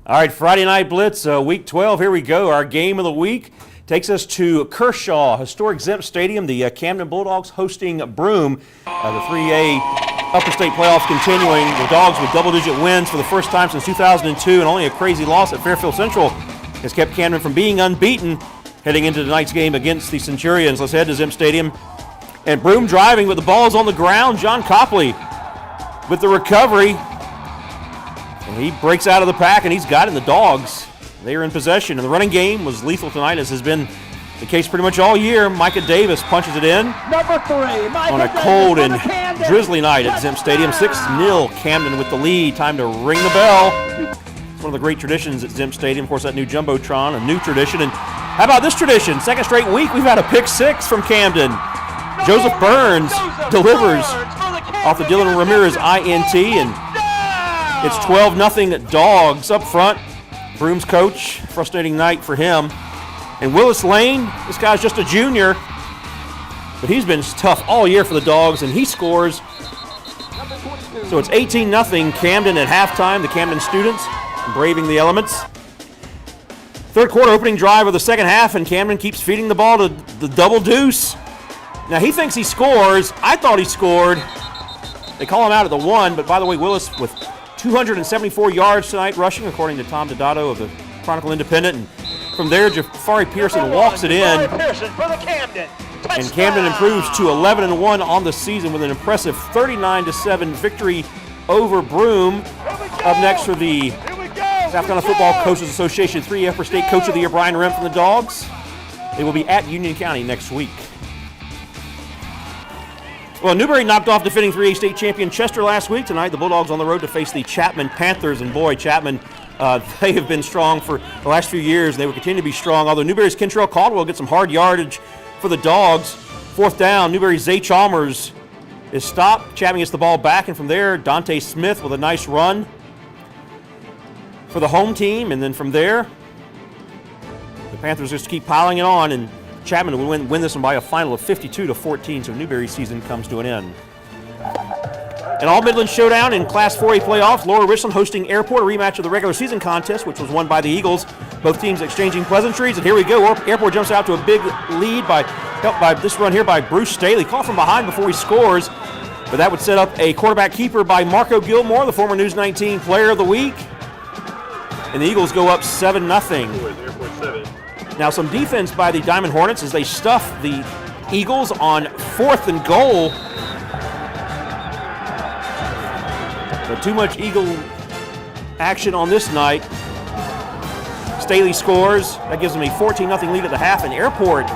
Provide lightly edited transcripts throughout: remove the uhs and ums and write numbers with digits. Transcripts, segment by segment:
All right, Friday Night Blitz, Week 12. Here we go. Our game of the week takes us to Kershaw, historic Zemp Stadium. The Camden Bulldogs hosting BROOME. The 3A Upper State Playoffs continuing. The Dogs with double-digit wins for the first time since 2002, and only a crazy loss at Fairfield Central has kept Camden from being unbeaten heading into tonight's game against the Centurions. Let's head to Zemp Stadium. And BROOME driving, but the ball is on the ground. John Copley with the recovery. And he breaks out of the pack, and he's got it. The Dogs, they are in possession. And the running game was lethal tonight, as has been the case pretty much all year. Micah Davis punches it in. Number 3, Micah on a cold and drizzly night at Zemp Stadium. 6-0 Camden with the lead. Time to ring the bell. It's one of the great traditions at Zemp Stadium. Of course, that new Jumbotron, a new tradition. And how about this tradition? Second straight week, we've had a pick six from Camden. Joseph Burns delivers off the Dylan Ramirez INT, and it's 12-0 Dogs up front. BROOME's coach, frustrating night for him. And Willis Lane, this guy's just a junior, but he's been tough all year for the Dogs, and he scores. So it's 18-0 Camden at halftime. The Camden students braving the elements. Third quarter opening drive of the second half, and Camden keeps feeding the ball to the double deuce. Now he thinks he scores. I thought he scored. They call him out at the 1, but by the way, Willis with 274 yards tonight rushing, according to Tom Dodato of the Chronicle Independent. And from there, Jafari Pearson walks it in. And Camden improves to 11-1 on the season with an impressive 39-7 victory over BROOME. Up next for the South Carolina Football Coaches Association 3 Upper State Coach of the Year, Brian Rim from the Dogs. They will be at Union County next week. Well, Newberry knocked off defending 3A state champion Chester last week. Tonight, the Bulldogs on the road to face the Chapman Panthers. And boy, Chapman, they have been strong for the last few years. They will continue to be strong. Although Newberry's Kentrell Caldwell gets some hard yardage for the Dogs. Fourth down, Newberry's Zay Chalmers is stopped. Chapman gets the ball back, and from there, Dante Smith with a nice run for the home team. And then from there, the Panthers just keep piling it on, and Chapman will win this one by a final of 52-14, so Newberry's season comes to an end. An All-Midland showdown in Class 4A playoffs. Laura Richland hosting Airport, a rematch of the regular season contest, which was won by the Eagles. Both teams exchanging pleasantries, and here we go. Airport jumps out to a big lead helped by this run here by Bruce Staley. Caught from behind before he scores, but that would set up a quarterback keeper by Marco Gilmore, the former News 19 Player of the Week. And the Eagles go up 7-0. Now some defense by the Diamond Hornets as they stuff the Eagles on 4th and goal. But too much Eagle action on this night. Staley scores. That gives them a 14-0 lead at the half. And Airport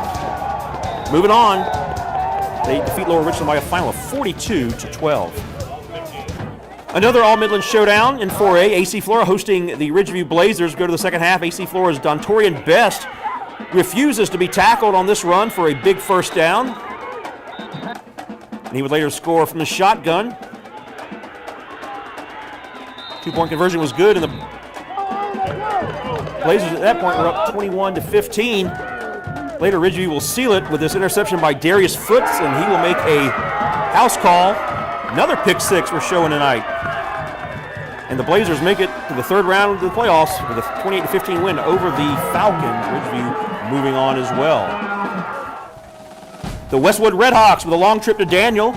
moving on. They defeat Lower Richland by a final of 42-12. Another All-Midland showdown in 4A. AC Flora hosting the Ridgeview Blazers. Go to the second half. AC Flora's Dontorian Best refuses to be tackled on this run for a big first down. And he would later score from the shotgun. Two-point conversion was good, and the Blazers at that point were up 21-15. Later, Ridgeview will seal it with this interception by Darius Foots, and he will make a house call. Another pick six we're showing tonight. And the Blazers make it to the third round of the playoffs with a 28-15 win over the Falcons. Ridgeview moving on as well. The Westwood Redhawks with a long trip to Daniel,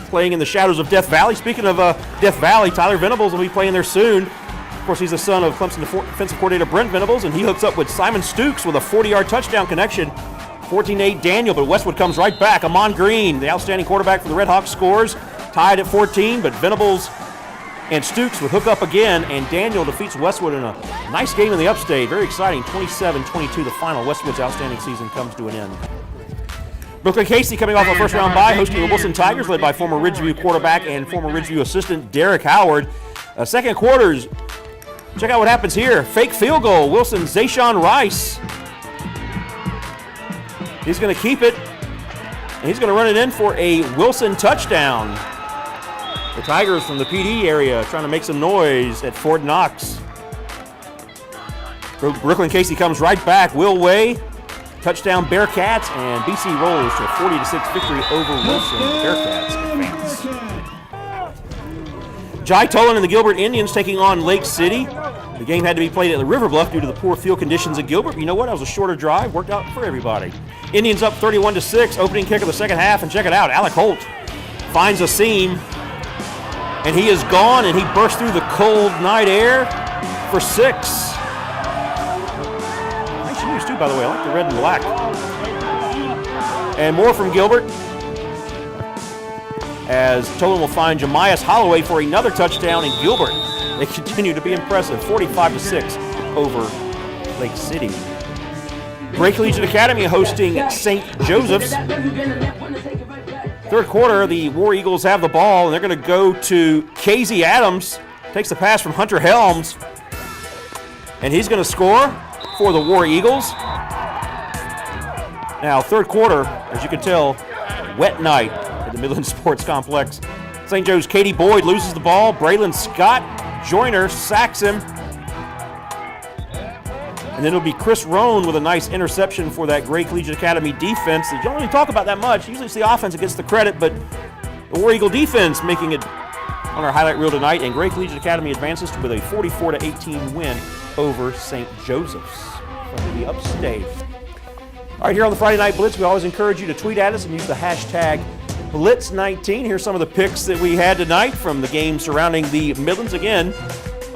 playing in the shadows of Death Valley. Speaking of Death Valley, Tyler Venables will be playing there soon. Of course, he's the son of Clemson defensive coordinator Brent Venables, and he hooks up with Simon Stukes with a 40-yard touchdown connection. 14-8 Daniel, but Westwood comes right back. Amon Green, the outstanding quarterback for the Redhawks, scores. Tied at 14, but Venables and Stukes would hook up again, and Daniel defeats Westwood in a nice game in the upstate. Very exciting, 27-22 the final. Westwood's outstanding season comes to an end. Brooklyn-CAYCE coming off a first-round bye, hosting the Wilson Tigers, led by former Ridgeview quarterback and former Ridgeview assistant Derek Howard. Second quarters, check out what happens here. Fake field goal, Wilson Zayshawn Rice. He's going to keep it, and he's going to run it in for a Wilson touchdown. The Tigers from the PD area trying to make some noise at Fort Knox. Brooklyn-CAYCE comes right back. Will Way, touchdown Bearcats, and BC rolls to a 40-6 victory over Wilson. Bearcats advance. Jai Tolan and the Gilbert Indians taking on Lake City. The game had to be played at the River Bluff due to the poor field conditions at Gilbert. But you know what? That was a shorter drive. Worked out for everybody. Indians up 31-6. Opening kick of the second half. And check it out. Alec Holt finds a seam. And he is gone. And he bursts through the cold night air for 6. Nice shoes, too, by the way. I like the red and black. And more from Gilbert. As Tolan will find Jemias Holloway for another touchdown in Gilbert. They continue to be impressive, 45-6 over Lake City. Gray Collegiate Academy hosting St. Joseph's. Third quarter, the War Eagles have the ball, and they're going to go to Casey Adams. Takes the pass from Hunter Helms. And he's going to score for the War Eagles. Now, third quarter, as you can tell, wet night at the Midland Sports Complex. St. Joe's Katie Boyd loses the ball. Braylon Scott Joyner sacks him. And then it'll be Chris Roan with a nice interception for that Gray Collegiate Academy defense. You don't really talk about that much. Usually it's the offense that gets the credit, but the War Eagle defense making it on our highlight reel tonight, and Gray Collegiate Academy advances with a 44-18 win over St. Joseph's from the upstate. All right, here on the Friday Night Blitz, we always encourage you to tweet at us and use the hashtag Blitz19. Here's some of the picks that we had tonight from the game surrounding the Midlands. Again,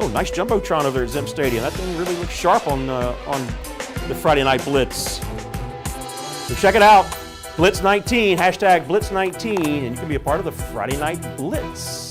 oh, nice Jumbotron over there at Zim Stadium. That thing really looks sharp on the Friday Night Blitz. So check it out, Blitz19, hashtag Blitz19, and you can be a part of the Friday Night Blitz.